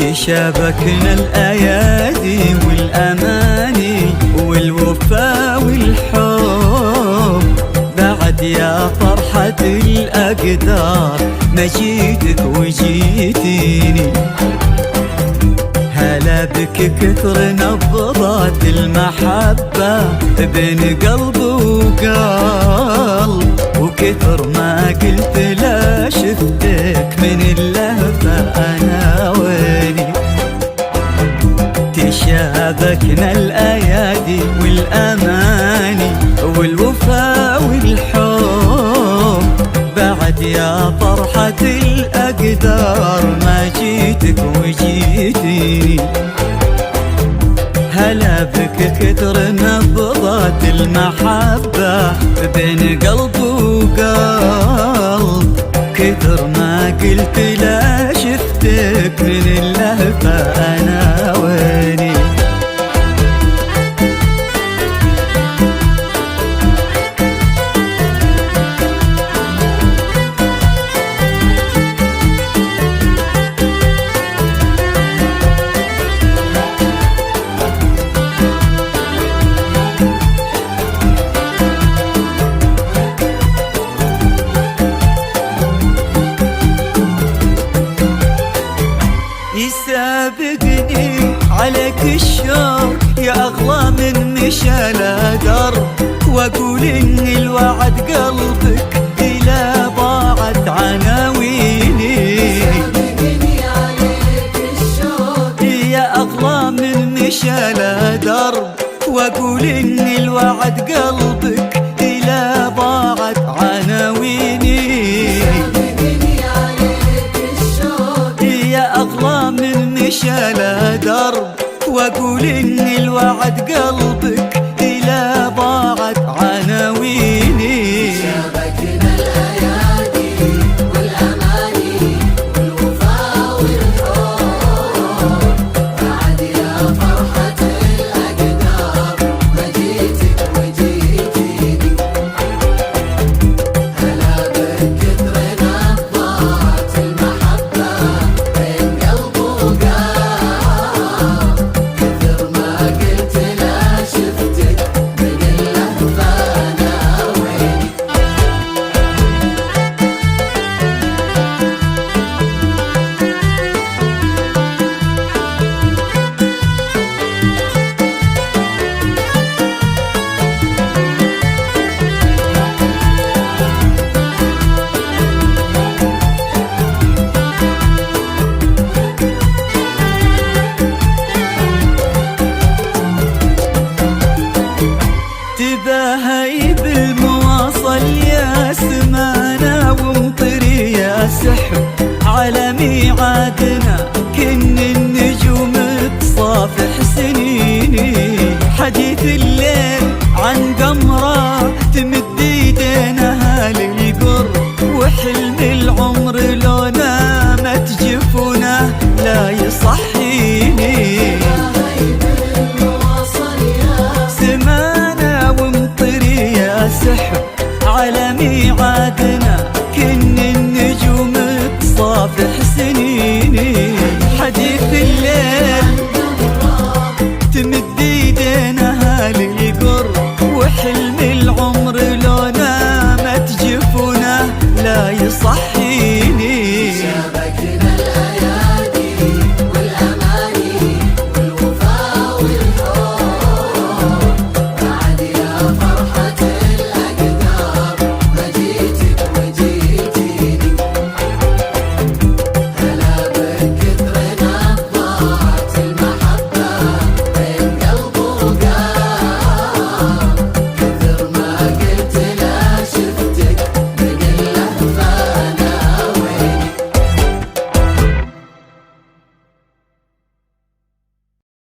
تشابكنا الأيادي والأماني والوفا والحب بعد يا فرحة الأقدار ما جيتك وجيتيني. هلا بك كثر نبضات المحبة بين قلب وقلب، وكثر ما قلت لا شفتك من اللهفة أنا ويني. تشابكنا الأيادي والأماني والوفا والحب بعد يا فرحة الأقدار ما جيتك وجيتيني. هلا بك كثر نبضات المحبة بين قلب وقلب، كثر ما قلت لا شفتك من اللهفة أنا ويني. يسابقني عليك الشوق يا أغلى من مشى لا درب، وأقول إن الوعد قلبك إلى ضاعت عناويني. يسابقني عليك الشوق يا أغلى من مشى لا درب، وأقول إن الوعد قلبك إلى ضاعت عناويني. مشى لا درب، واقول ان الوعد قلبك الى ضاعت عناويني. شابكنا الايادي والاماني والوفا والحب بعد يا فرحة الاقدار ما جيتك وجيتيني. هلا بك كثر نبضات المحبة بين قلب وقلب، تباهي بالمواصل يا سمانة ومطري يا سحب على ميعادنا